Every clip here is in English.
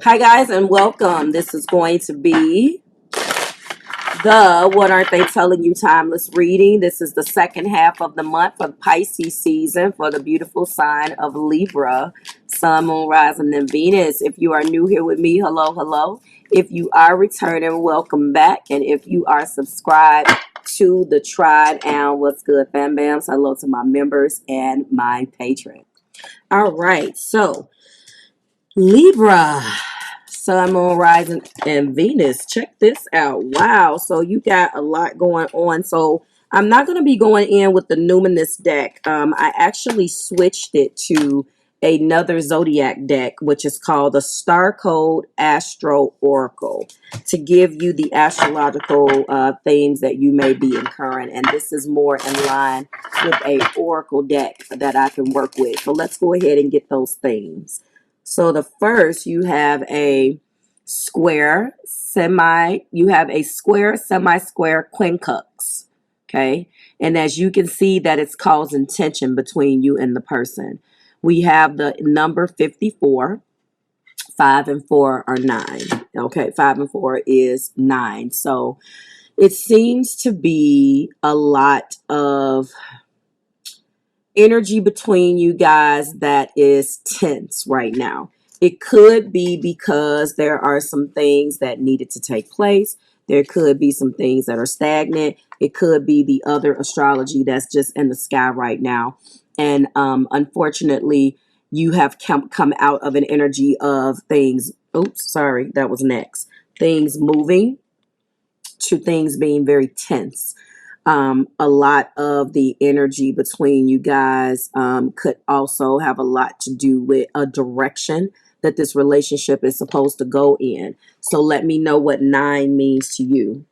Hi guys and welcome. This is going to be the What Aren't They Telling You Timeless reading. This is the second half of the month of Pisces season for the beautiful sign of Libra, Sun, Moon, Rising, and Venus. If you are new here with me, hello, hello. If you are returning, welcome back. And if you are subscribed to the tribe, and what's good, fam bams, hello to my members and my patrons. All right, so Libra, Sun, Moon, Rising, and Venus. Check this out. Wow. So you got a lot going on. So I'm not going to be going in with the Numinous deck. I actually switched it to another zodiac deck, which is called the Star Code Astro Oracle, to give you the astrological themes that you may be incurring. And this is more in line with a oracle deck that I can work with. So let's go ahead and get those themes. So the first, you have a square, semi-square quincunx, okay? And as you can see that it's causing tension between you and the person. We have the number 54. 5 and 4 are 9. Okay, 5 and 4 is 9. So it seems to be a lot of energy between you guys that is tense right now. It could be because there are some things that needed to take place. There could be some things that are stagnant. It could be the other astrology that's just in the sky right now. And unfortunately, you have come out of an energy of things. Oops, sorry, that was next. Things moving to things being very tense. A lot of the energy between you guys could also have a lot to do with a direction that this relationship is supposed to go in. So let me know what 9 means to you.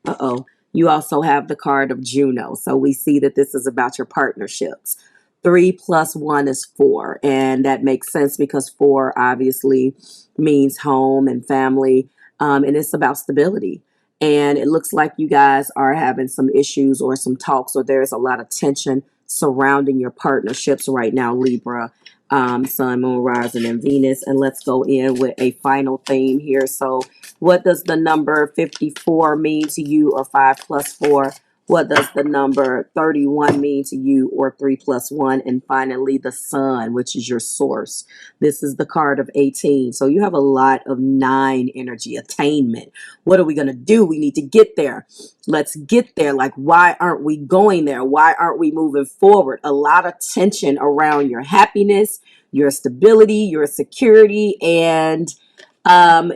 You also have the card of Juno. So we see that this is about your partnerships. 3 plus 1 is 4. And that makes sense because 4 obviously means home and family. And it's about stability. And it looks like you guys are having some issues or some talks, or there's a lot of tension surrounding your partnerships right now, Libra, Sun, Moon, Rising, and Venus. And let's go in with a final theme here. So what does the number 54 mean to you, or 5 plus 4? What does the number 31 mean to you, or 3 plus 1? And finally, the Sun, which is your source. This is the card of 18. So you have a lot of 9 energy, attainment. What are we going to do? We need to get there. Let's get there. Like, why aren't we going there? Why aren't we moving forward? A lot of tension around your happiness, your stability, your security, and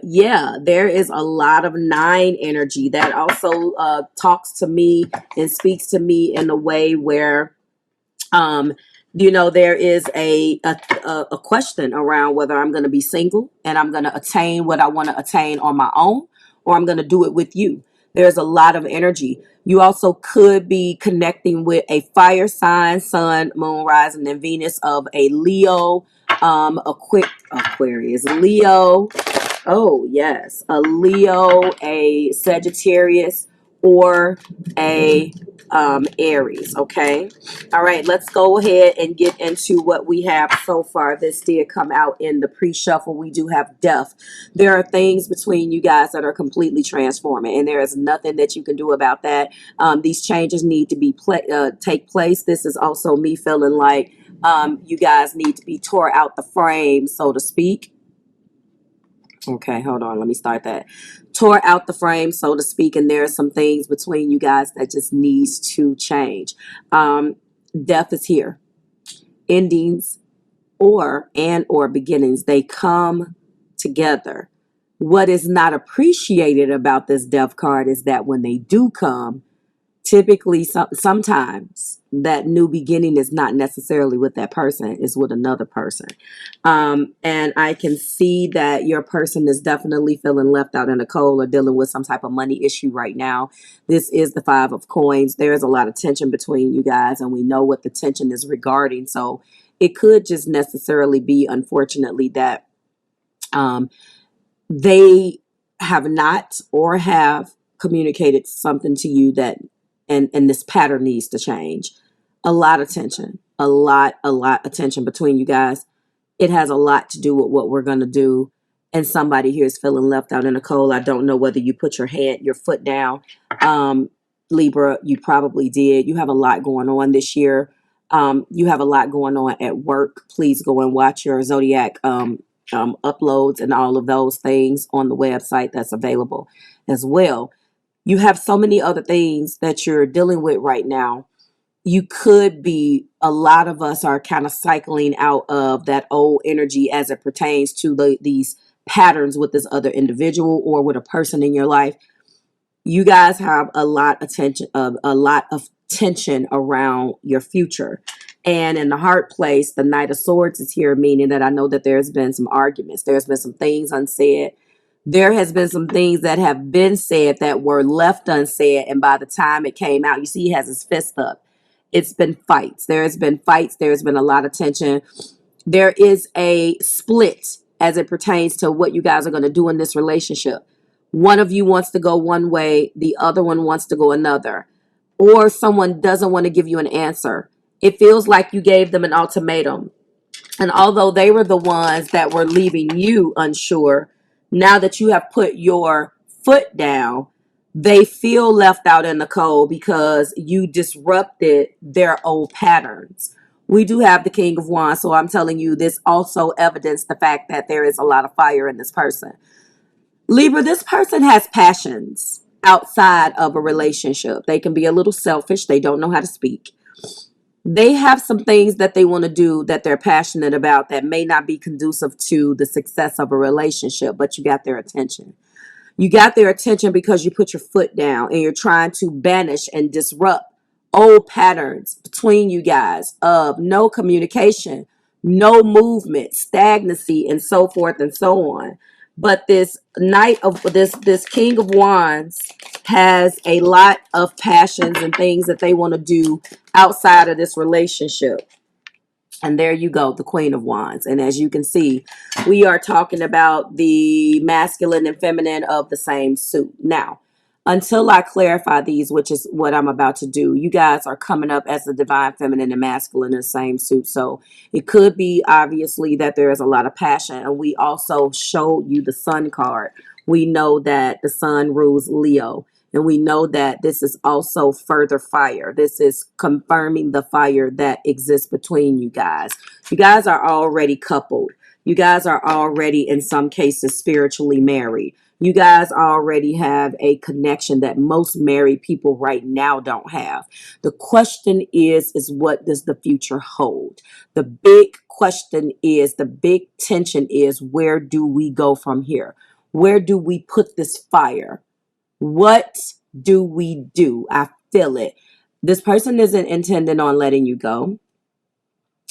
yeah, there is a lot of 9 energy that also talks to me and speaks to me in a way where there is a question around whether I'm going to be single and I'm going to attain what I want to attain on my own, or I'm going to do it with you. There's a lot of energy. You also could be connecting with a fire sign, Sun, Moon, Rising, and Venus of a Leo, Aquarius, Leo. Oh, yes. A Leo, a Sagittarius, or a Aries. Okay. All right. Let's go ahead and get into what we have so far. This did come out in the pre-shuffle. We do have death. There are things between you guys that are completely transforming, and there is nothing that you can do about that. These changes need to be take place. This is also me feeling like you guys need to be tore out the frame, so to speak. Okay, hold on. Let me start that. Tore out the frame, so to speak, and there are some things between you guys that just needs to change. Death is here. Endings or beginnings, they come together. What is not appreciated about this death card is that when they do come, typically sometimes that new beginning is not necessarily with that person, it's with another person. And I can see that your person is definitely feeling left out in the cold or dealing with some type of money issue right now. This is the 5 of coins. There's a lot of tension between you guys, and we know what the tension is regarding. So it could just necessarily be, unfortunately, that they have not or have communicated something to you that and this pattern needs to change. A lot of tension, a lot of tension between you guys. It has a lot to do with what we're going to do And somebody here is feeling left out in the cold. I don't know whether you put your foot down. Libra, you probably did. You have a lot going on this year. You have a lot going on at work. Please go and watch your zodiac uploads and all of those things on the website that's available as well. You have so many other things that you're dealing with right now. You could be, a lot of us are kind of cycling out of that old energy as it pertains to these patterns with this other individual or with a person in your life. You guys have a lot of tension around your future. And in the heart place, the Knight of Swords is here, meaning that I know that there's been some arguments. There's been some things unsaid. There has been some things that have been said that were left unsaid. And by the time it came out, you see he has his fist up. It's been fights. There has been fights. There's been a lot of tension. There is a split as it pertains to what you guys are going to do in this relationship. One of you wants to go one way, the other one wants to go another, or someone doesn't want to give you an answer. It feels like you gave them an ultimatum. And although they were the ones that were leaving you unsure, now that you have put your foot down, they feel left out in the cold because you disrupted their old patterns. We do have the King of Wands, so I'm telling you, this also evidenced the fact that there is a lot of fire in this person. Libra, this person has passions outside of a relationship. They can be a little selfish. They don't know how to speak. They have some things that they want to do that they're passionate about that may not be conducive to the success of a relationship, but you got their attention. You got their attention because you put your foot down and you're trying to banish and disrupt old patterns between you guys of no communication, no movement, stagnancy, and so forth and so on. But this this King of Wands has a lot of passions and things that they want to do outside of this relationship. And there you go, the Queen of Wands. And as you can see, we are talking about the masculine and feminine of the same suit. Now, until I clarify these, which is what I'm about to do, you guys are coming up as the divine feminine and masculine in the same suit. So it could be obviously that there is a lot of passion. And we also showed you the Sun card. We know that the Sun rules Leo. And we know that this is also further fire. This is confirming the fire that exists between you guys. You guys are already coupled. You guys are already, in some cases, spiritually married. You guys already have a connection that most married people right now don't have. The question is what does the future hold? The big question is, the big tension is, where do we go from here? Where do we put this fire? What do we do? I feel it. This person isn't intending on letting you go.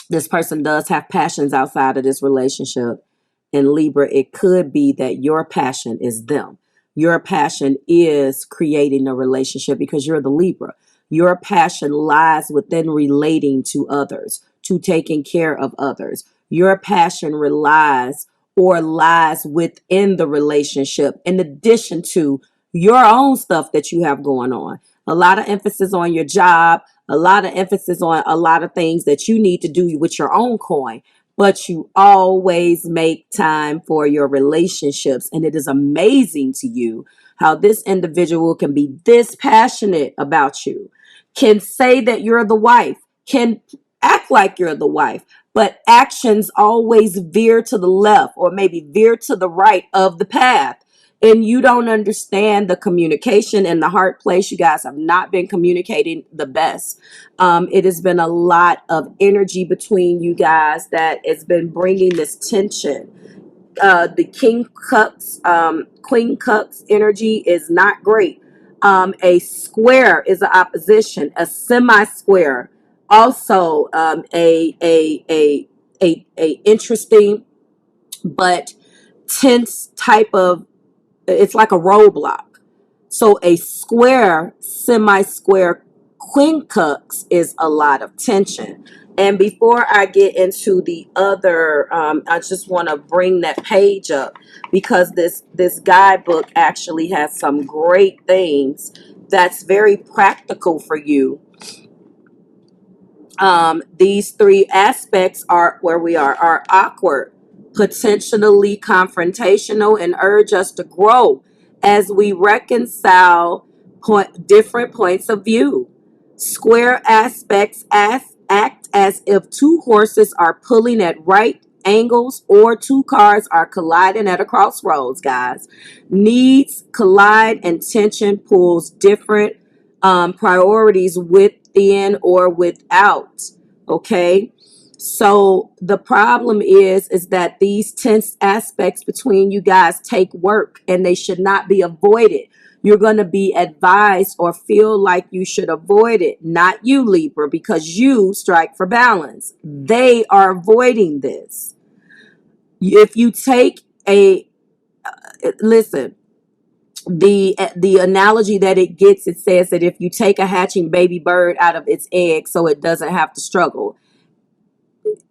This person does have passions outside of this relationship. In Libra, it could be that your passion is them. Your passion is creating a relationship because you're the Libra. Your passion lies within relating to others, to taking care of others. Your passion relies or lies within the relationship in addition to your own stuff that you have going on. A lot of emphasis on your job, a lot of emphasis on a lot of things that you need to do with your own coin, but you always make time for your relationships. And it is amazing to you how this individual can be this passionate about you, can say that you're the wife, can act like you're the wife, but actions always veer to the left or maybe veer to the right of the path. And you don't understand the communication in the heart place. You guys have not been communicating the best. It has been a lot of energy between you guys that has been bringing this tension. The King Cups, Queen Cups energy is not great. A square is an opposition. A semi-square, also a interesting but tense type of, it's like a roadblock. So a square, semi-square quincux is a lot of tension. And before I get into the other, I just want to bring that page up because this guidebook actually has some great things that's very practical for you. These three aspects are where we are awkward, potentially confrontational, and urge us to grow as we reconcile different points of view. Square aspects act as if two horses are pulling at right angles or two cars are colliding at a crossroads, guys. Needs collide and tension pulls different priorities within or without. Okay. So the problem is that these tense aspects between you guys take work and they should not be avoided. You're going to be advised or feel like you should avoid it. Not you, Libra, because you strike for balance. They are avoiding this. If you take listen, the analogy that it gets, it says that if you take a hatching baby bird out of its egg so it doesn't have to struggle,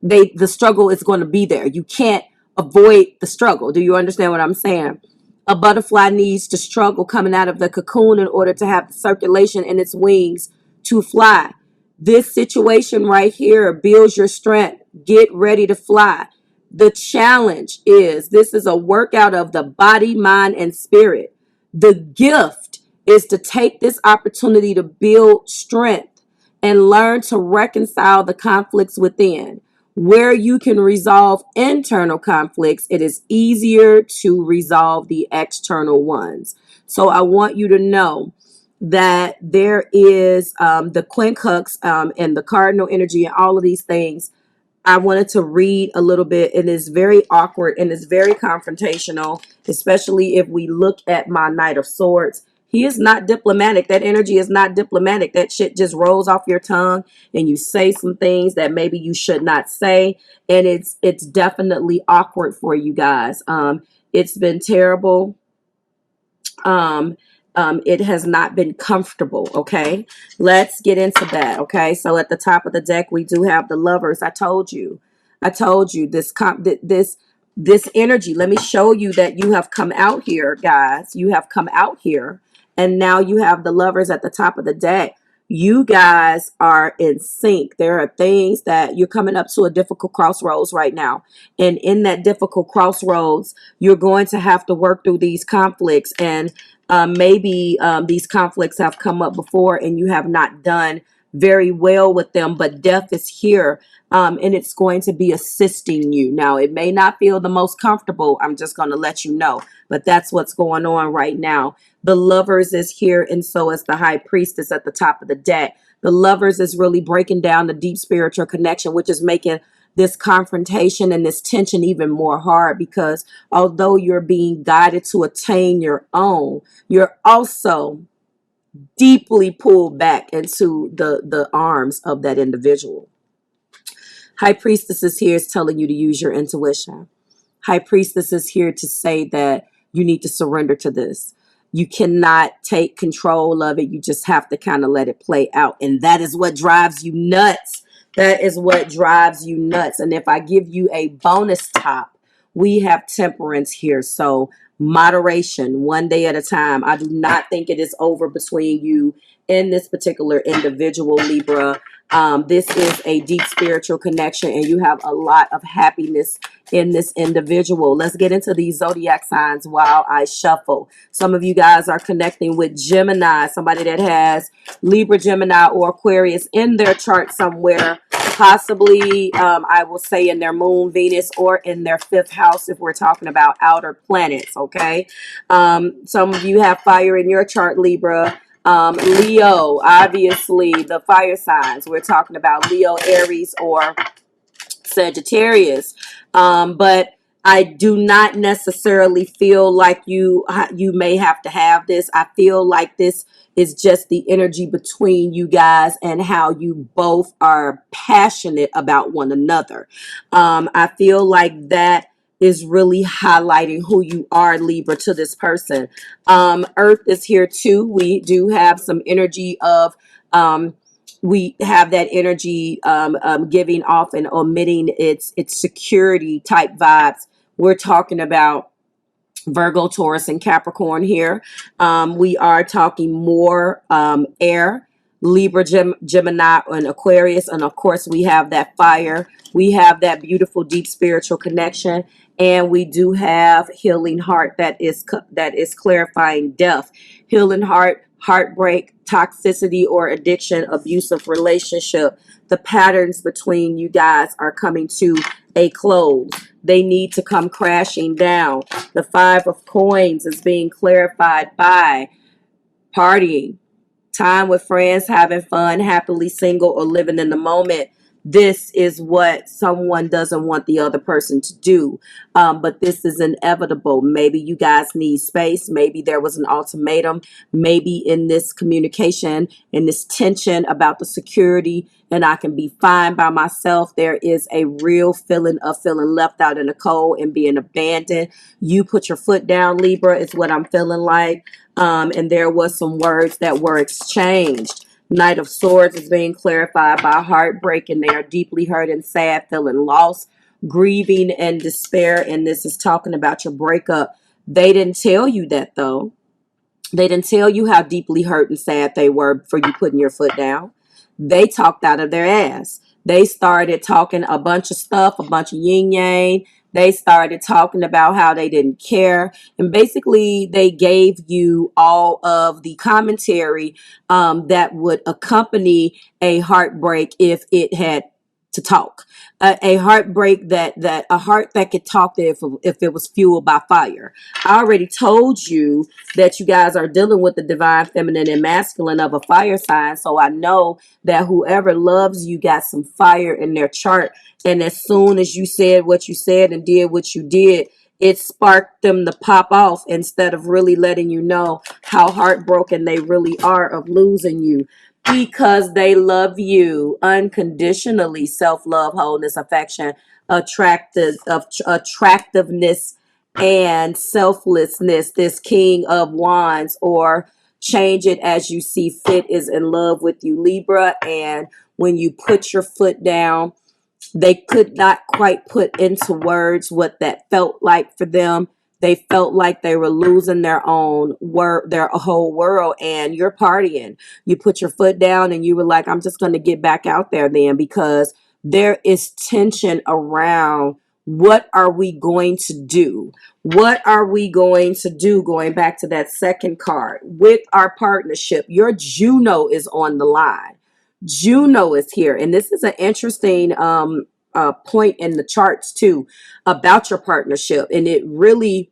the struggle is going to be there. You can't avoid the struggle. Do you understand what I'm saying? A butterfly needs to struggle coming out of the cocoon in order to have the circulation in its wings to fly. This situation right here builds your strength. Get ready to fly. The challenge is this is a workout of the body, mind, and spirit. The gift is to take this opportunity to build strength and learn to reconcile the conflicts within. Where you can resolve internal conflicts, it is easier to resolve the external ones. So I want you to know that there is the quincunx and the cardinal energy and all of these things. I wanted to read a little bit. It is very awkward and it's very confrontational, especially if we look at my Knight of Swords. He is not diplomatic. That energy is not diplomatic. That shit just rolls off your tongue and you say some things that maybe you should not say. And it's definitely awkward for you guys. It's been terrible. It has not been comfortable. Okay, let's get into that. Okay, so at the top of the deck we do have the Lovers. I told you this energy. Let me show you that you have come out here, guys. You have come out here, and now you have the Lovers at the top of the deck. You guys are in sync. There are things that you're coming up to a difficult crossroads right now. And in that difficult crossroads, you're going to have to work through these conflicts. And maybe these conflicts have come up before and you have not done very well with them. But death is here and it's going to be assisting you. Now, it may not feel the most comfortable. I'm just going to let you know. But that's what's going on right now. The Lovers is here, and so is the High Priestess at the top of the deck. The Lovers is really breaking down the deep spiritual connection, which is making this confrontation and this tension even more hard, because although you're being guided to attain your own, you're also deeply pulled back into the arms of that individual. High Priestess is here is telling you to use your intuition. High Priestess is here to say that you need to surrender to this. You cannot take control of it. You just have to kind of let it play out. And that is what drives you nuts. That is what drives you nuts. And if I give you a bonus top, we have Temperance here. So moderation, one day at a time. I do not think it is over between you and this particular individual, Libra. This is a deep spiritual connection and you have a lot of happiness in this individual. Let's get into these zodiac signs while I shuffle. Some of you guys are connecting with Gemini, somebody that has Libra, Gemini, or Aquarius in their chart somewhere. Possibly, I will say in their moon, Venus, or in their fifth house if we're talking about outer planets, okay? Some of you have fire in your chart, Libra. Leo, obviously the fire signs. We're talking about Leo, Aries, or Sagittarius. But I do not necessarily feel like you may have to have this. I feel like this is just the energy between you guys and how you both are passionate about one another. I feel like that is really highlighting who you are, Libra, to this person. Earth is here too. We do have some energy of we have that energy giving off and omitting its security type vibes. We're talking about Virgo, Taurus, and Capricorn here. We are talking more air, Libra, Gemini, and Aquarius. And of course, we have that fire. We have that beautiful, deep spiritual connection. And we do have healing heart, that is clarifying death. Healing heart, heartbreak, toxicity or addiction, abusive relationship. The patterns between you guys are coming to a close. They need to come crashing down. The 5 of coins is being clarified by partying, time with friends, having fun, happily single, or living in the moment. This is what someone doesn't want the other person to do. But this is inevitable. Maybe you guys need space. Maybe there was an ultimatum. Maybe in this communication, in this tension about the security, and I can be fine by myself, there is a real feeling of feeling left out in the cold and being abandoned. You put your foot down, Libra, is what I'm feeling like. And there was some words that were exchanged. Knight of Swords is being clarified by heartbreak, and they are deeply hurt and sad, feeling lost, grieving, and despair. And this is talking about your breakup. They didn't tell you that, though. They didn't tell you how deeply hurt and sad they were for you putting your foot down. They talked out of their ass. They started talking a bunch of stuff, a bunch of yin yang. They started talking about how they didn't care. And basically, they gave you all of the commentary that would accompany a heartbreak if it had to talk. A heartbreak a heart that could talk if it was fueled by fire. I already told you that you guys are dealing with the divine feminine and masculine of a fire sign. So I know that whoever loves you got some fire in their chart. And as soon as you said what you said and did what you did, it sparked them to pop off instead of really letting you know how heartbroken they really are of losing you. Because they love you unconditionally. Self-love, wholeness, affection, attractiveness, and selflessness. This King of Wands, or change it as you see fit, is in love with you, Libra. And when you put your foot down, they could not quite put into words what that felt like for them. They felt like they were losing their whole world. And you're partying. You put your foot down and you were like, I'm just going to get back out there then, because there is tension around what are we going to do? What are we going to do? Going back to that second card with our partnership, your Juno is on the line. Juno is here, and this is an interesting point in the charts too about your partnership. And it really,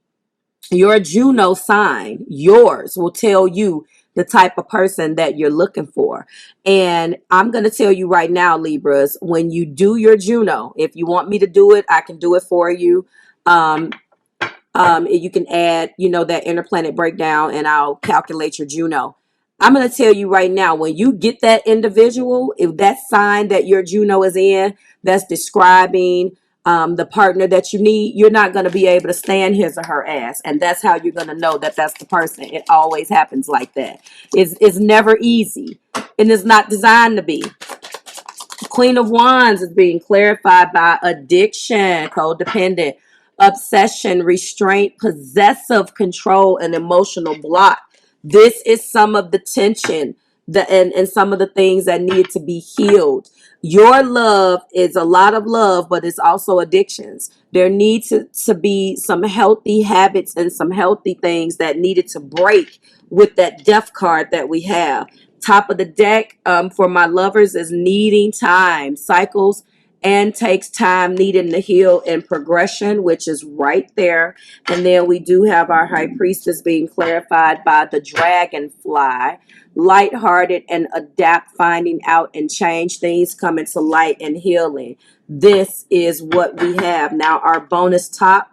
your Juno sign, yours, will tell you the type of person that you're looking for. And I'm going to tell you right now, Libras, when you do your Juno, if you want me to do it, I can do it for you. You can add, that interplanet breakdown, and I'll calculate your Juno. I'm going to tell you right now, when you get that individual, if that sign that your Juno is in, that's describing the partner that you need, you're not going to be able to stand his or her ass. And that's how you're going to know that that's the person. It always happens like that. It's never easy, and it's not designed to be. Queen of Wands is being clarified by addiction, codependent, obsession, restraint, possessive control, and emotional block. This is some of the tension and some of the things that need to be healed. Your love is a lot of love, but it's also addictions. There needs to be some healthy habits and some healthy things that needed to break with that death card that we have. Top of the deck for my lovers is needing time, cycles, and takes time, needing to heal and progression, which is right there. And then we do have our high priestess being clarified by the dragonfly, lighthearted and adapt, finding out and change things, coming to light and healing. This is what we have. Now our bonus top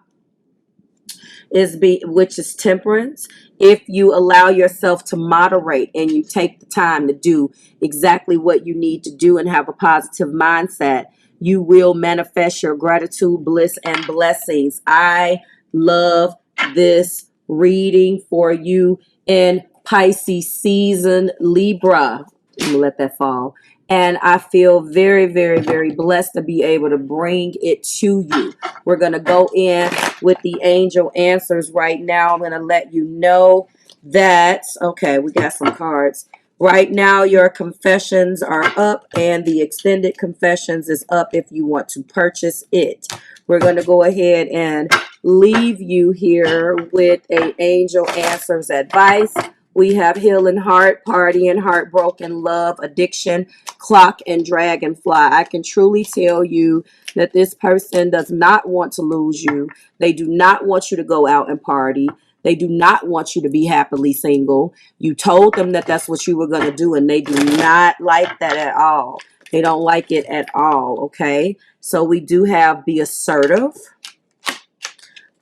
which is temperance. If you allow yourself to moderate and you take the time to do exactly what you need to do and have a positive mindset, you will manifest your gratitude, bliss, and blessings. I love this reading for you in Pisces season, Libra. I'm gonna let that fall. And I feel very, very, very blessed to be able to bring it to you. We're going to go in with the angel answers right now. I'm going to let you know that, okay, we got some cards. Right now, your confessions are up, and the extended confessions is up if you want to purchase it. We're going to go ahead and leave you here with a angel answers advice. We have healing heart, partying, heartbroken, love, addiction, clock, and dragonfly. I can truly tell you that this person does not want to lose you. They do not want you to go out and party. They do not want you to be happily single. You told them that that's what you were going to do, and they do not like that at all. They don't like it at all, okay? So we do have be assertive.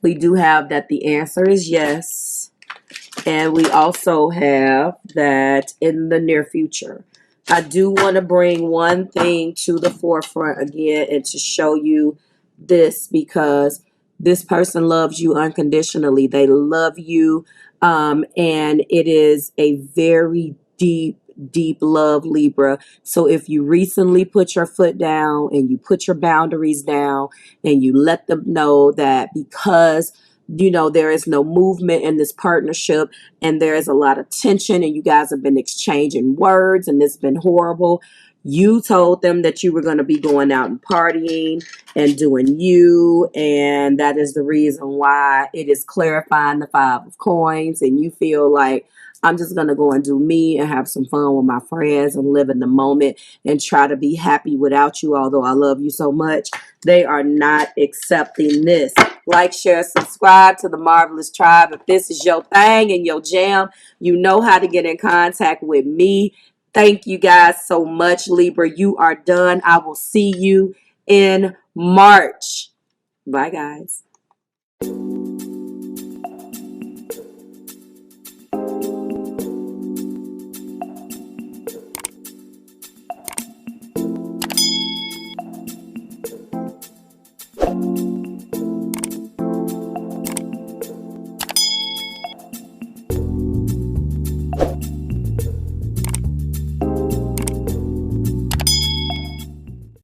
We do have that the answer is yes. And we also have that in the near future. I do want to bring one thing to the forefront again and to show you this, because this person loves you unconditionally. They love you, and it is a very deep love, Libra. So if you recently put your foot down and you put your boundaries down and you let them know that because there is no movement in this partnership and there is a lot of tension and you guys have been exchanging words and it's been horrible. You told them that you were going to be going out and partying and doing you, and that is the reason why it is clarifying the 5 of coins, and you feel like, I'm just going to go and do me and have some fun with my friends and live in the moment and try to be happy without you, although I love you so much. They are not accepting this. Like, share, subscribe to the Marvelous Tribe. If this is your thing and your jam, you know how to get in contact with me. Thank you guys so much, Libra. You are done. I will see you in March. Bye, guys.